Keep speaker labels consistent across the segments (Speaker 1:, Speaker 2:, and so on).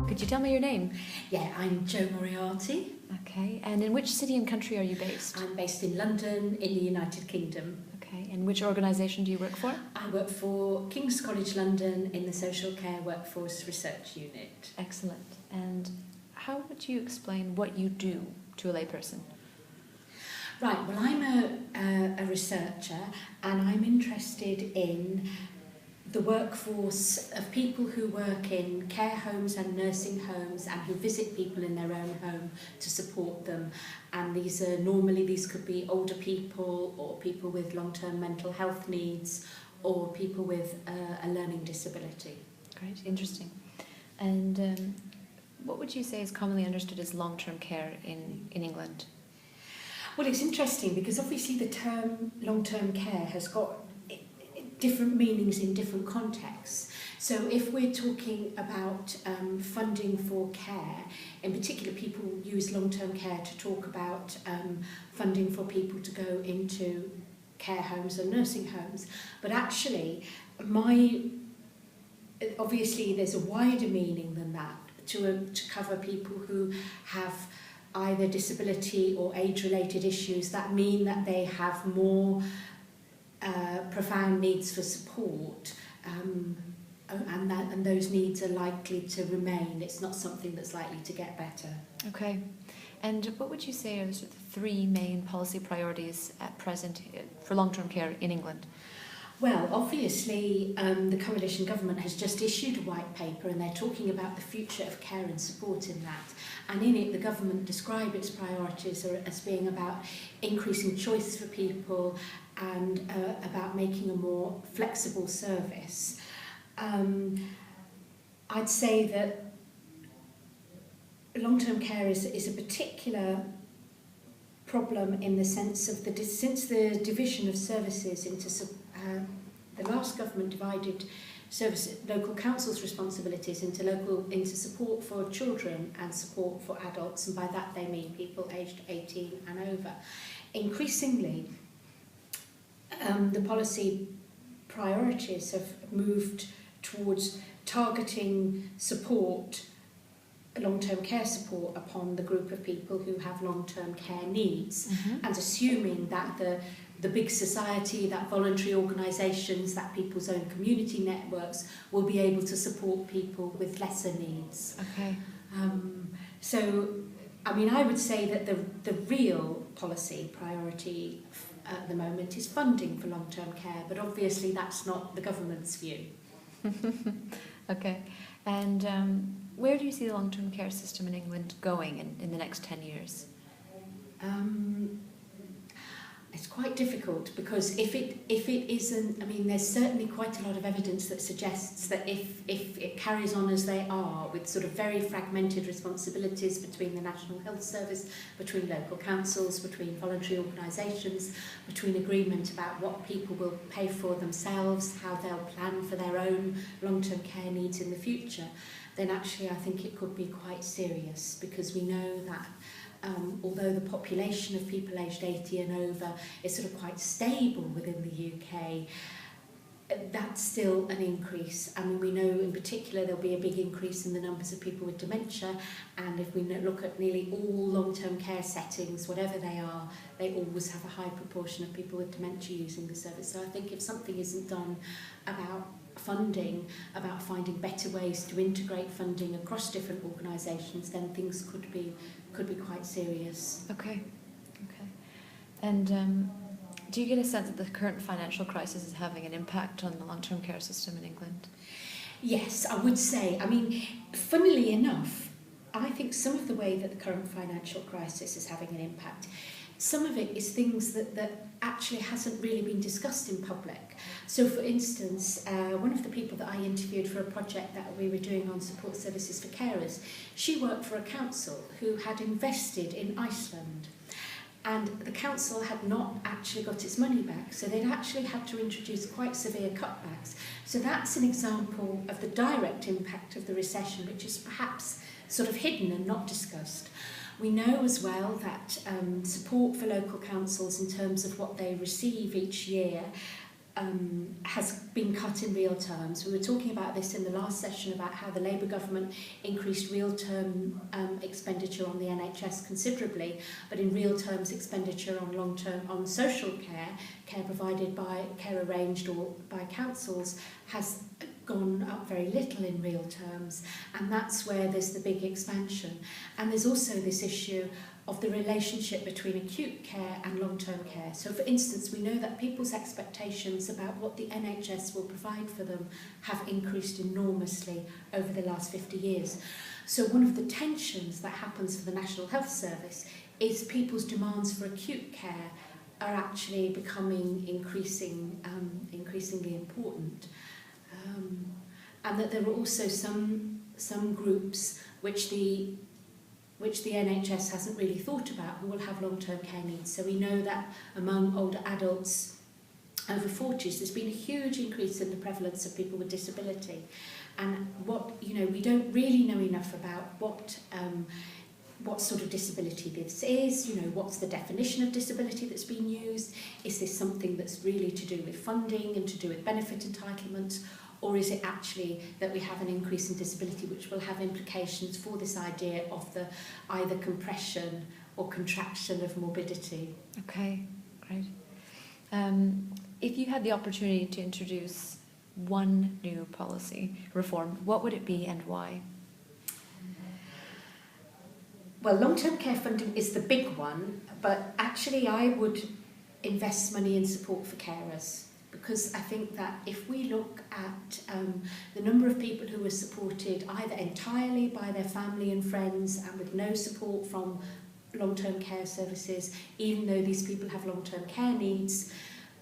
Speaker 1: Could you tell me your name?
Speaker 2: Yeah, I'm Jo Moriarty.
Speaker 1: Okay, and in which city and country are you based?
Speaker 2: I'm based in London, in the United Kingdom.
Speaker 1: Okay, and which organisation do you work for?
Speaker 2: I work for King's College London in the Social Care Workforce Research Unit.
Speaker 1: Excellent. And how would you explain what you do to a layperson?
Speaker 2: Right, well, I'm a researcher, and I'm interested in the workforce of people who work in care homes and nursing homes and who visit people in their own home to support them. And these could be older people or people with long-term mental health needs or people with a learning disability.
Speaker 1: Great, interesting. And what would you say is commonly understood as long-term care in England?
Speaker 2: Well, it's interesting because obviously the term long-term care has got different meanings in different contexts. So if we're talking about funding for care, in particular people use long-term care to talk about funding for people to go into care homes and nursing homes. But actually, obviously there's a wider meaning than that to cover people who have either disability or age-related issues that mean that they have more profound needs for support, and those needs are likely to remain. It's not something that's likely to get better.
Speaker 1: Okay. And what would you say are the sort of three main policy priorities at present for long-term care in England?
Speaker 2: Well, obviously, the coalition government has just issued a white paper and they're talking about the future of care and support in that. And in it, the government describe its priorities as being about increasing choice for people and about making a more flexible service. I'd say that long-term care is a particular problem in the sense of since the division of services into the last government divided local councils' responsibilities into support for children and support for adults, and by that they mean people aged 18 and over. Increasingly, the policy priorities have moved towards targeting support, long-term care support, upon the group of people who have long-term care needs, and assuming that the big society, that voluntary organisations, that people's own community networks will be able to support people with lesser needs.
Speaker 1: Okay.
Speaker 2: So, I mean, I would say that the real policy priority at the moment is funding for long-term care, but obviously that's not the government's view.
Speaker 1: Okay. And where do you see the long-term care system in England going in the next 10 years? It's quite difficult because if it isn't, I mean, there's certainly quite a lot of evidence that suggests that if it carries on as they are, with sort of very fragmented responsibilities between the National Health Service, between local councils, between voluntary organisations, between agreement about what people will pay for themselves, how they'll plan for their own long-term care needs in the future, then actually I think it could be quite serious, because we know that although the population of people aged 80 and over is sort of quite stable within the UK, that's still an increase. I mean, we know in particular there'll be a big increase in the numbers of people with dementia, and if we look at nearly all long-term care settings, whatever they are, they always have a high proportion of people with dementia using the service. So I think if something isn't done about funding, about finding better ways to integrate funding across different organisations, then things could be quite serious. Okay. And do you get a sense that the current financial crisis is having an impact on the long-term care system in England?
Speaker 2: Yes, I would say. I mean, funnily enough, I think some of the way that the current financial crisis is having an impact, some of it is things that actually hasn't really been discussed in public. So, for instance, one of the people that I interviewed for a project that we were doing on support services for carers, she worked for a council who had invested in Iceland. And the council had not actually got its money back, so they'd actually had to introduce quite severe cutbacks. So that's an example of the direct impact of the recession, which is perhaps sort of hidden and not discussed. We know as well that support for local councils in terms of what they receive each year
Speaker 1: has been cut in real terms. We were talking about this in the last session about how the Labour government increased real term expenditure on the NHS considerably, but in real terms expenditure on long term on social care provided by care arranged or by councils, has gone up very little in real terms, and that's where there's the big expansion. And there's also this issue of the relationship between acute care and long-term care. So for instance, we know that people's expectations about what the NHS will provide for them have increased enormously over the last 50 years. So one of the tensions that happens for the National Health Service is people's demands for acute care are actually becoming increasingly important. And that there are also some groups which the NHS hasn't really thought about who will have long-term care needs. So we know that among older adults over 40s, there's been a huge increase in the prevalence of people with disability. And we don't really know enough about what sort of disability this is, what's the definition of disability that's been used. Is this something that's really to do with funding and to do with benefit entitlements? Or is it actually that we have an increase in disability which will have implications for this idea of the either compression or contraction of morbidity?
Speaker 3: Okay, great. If you had the opportunity to introduce one new policy reform, what would it be and why?
Speaker 1: Well, long-term care funding is the big one, but actually I would invest money in support for carers. Because I think that if we look at the number of people who are supported either entirely by their family and friends and with no support from long-term care services, even though these people have long-term care needs,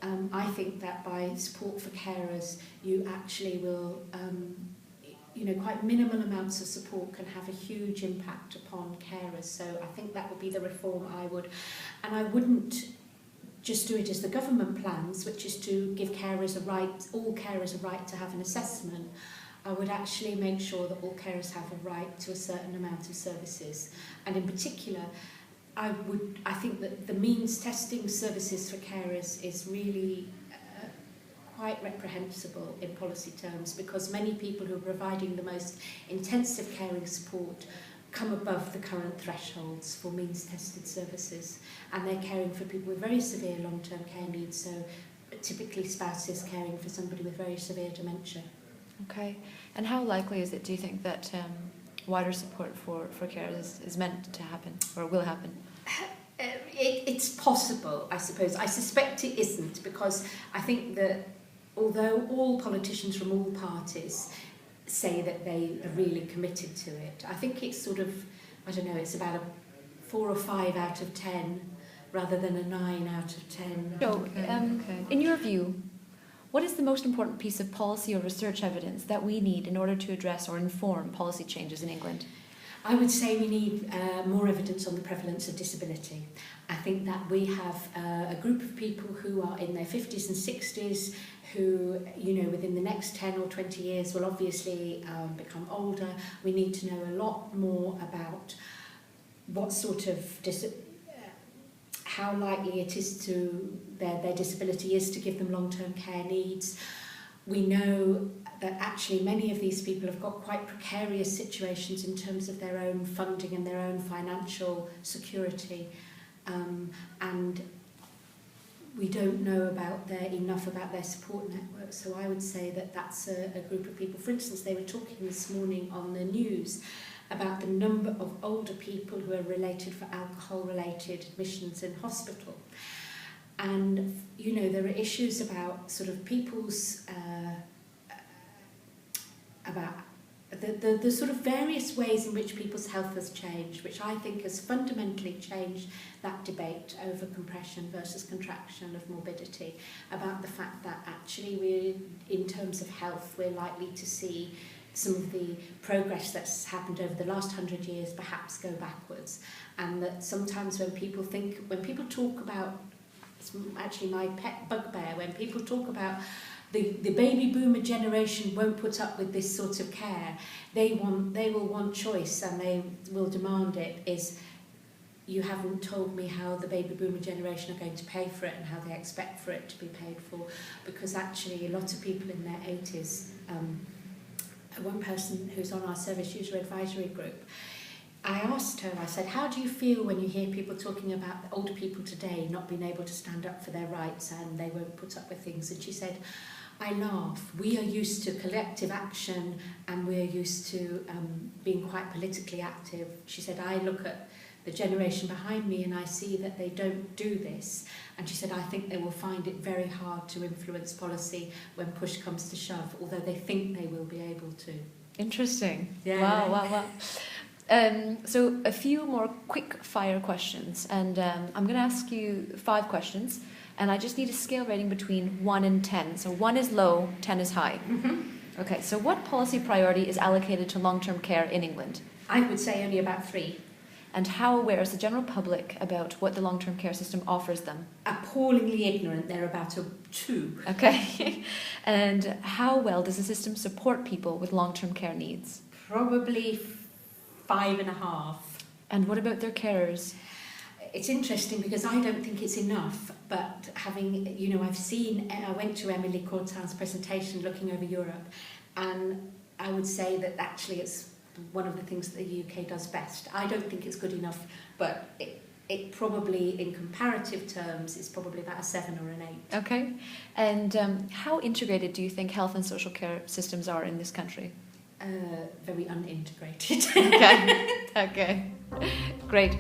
Speaker 1: I think that by support for carers, you actually will, quite minimal amounts of support can have a huge impact upon carers. So I think that would be the reform I would, and I wouldn't just do it as the government plans, which is to give carers all carers a right to have an assessment. I would actually make sure that all carers have a right to a certain amount of services. And in particular, I think that the means testing services for carers is really quite reprehensible in policy terms, because many people who are providing the most intensive caring support come above the current thresholds for means-tested services, and they're caring for people with very severe long-term care needs, so typically spouses caring for somebody with very severe dementia.
Speaker 3: Okay, and how likely is it, do you think, that wider support for carers is meant to happen, or will happen?
Speaker 1: It's possible, I suppose. I suspect it isn't, because I think that although all politicians from all parties say that they are really committed to it, I think it's sort of, it's about a 4 or 5 out of 10 rather than a 9 out of 10.
Speaker 3: So, in your view, what is the most important piece of policy or research evidence that we need in order to address or inform policy changes in England?
Speaker 1: I would say we need more evidence on the prevalence of disability. I think that we have a group of people who are in their 50s and 60s who, within the next 10 or 20 years will obviously become older. We need to know a lot more about what sort of how likely it is to their disability is to give them long-term care needs. We know that actually many of these people have got quite precarious situations in terms of their own funding and their own financial security, and we don't know enough about their support network. So I would say that that's a group of people. For instance, they were talking this morning on the news about the number of older people who are related for alcohol-related admissions in hospital. And, there are issues about sort of people's, about the sort of various ways in which people's health has changed, which I think has fundamentally changed that debate over compression versus contraction of morbidity, about the fact that actually in terms of health, we're likely to see some of the progress that's happened over the last 100 years perhaps go backwards, and that sometimes when people talk about, it's actually my pet bugbear, when people talk about the baby boomer generation won't put up with this sort of care, they will want choice and they will demand it, is you haven't told me how the baby boomer generation are going to pay for it and how they expect for it to be paid for, because actually a lot of people in their 80s, one person who's on our service user advisory group, I asked her, I said, how do you feel when you hear people talking about older people today not being able to stand up for their rights and they won't put up with things? And she said, I laugh. We are used to collective action and we're used to being quite politically active. She said, I look at the generation behind me and I see that they don't do this. And she said, I think they will find it very hard to influence policy when push comes to shove, although they think they will be able to.
Speaker 3: Interesting.
Speaker 1: Yeah.
Speaker 3: Wow. So a few more quick fire questions, and I'm going to ask you 5 questions, and I just need a scale rating between 1 and 10. So 1 is low, 10 is high.
Speaker 1: Mm-hmm.
Speaker 3: Okay, so what policy priority is allocated to long-term care in England?
Speaker 1: I would say only about 3.
Speaker 3: And how aware is the general public about what the long-term care system offers them?
Speaker 1: Appallingly ignorant, they're about a 2.
Speaker 3: Okay. And how well does the system support people with long-term care needs?
Speaker 1: Probably 5.5.
Speaker 3: And what about their carers?
Speaker 1: It's interesting because I don't think it's enough, but having, I went to Emily Courtown's presentation looking over Europe, and I would say that actually it's one of the things that the UK does best. I don't think it's good enough, but it probably, in comparative terms, is probably about a 7 or an 8.
Speaker 3: Okay. And how integrated do you think health and social care systems are in this country?
Speaker 1: Very unintegrated.
Speaker 3: Okay. Great.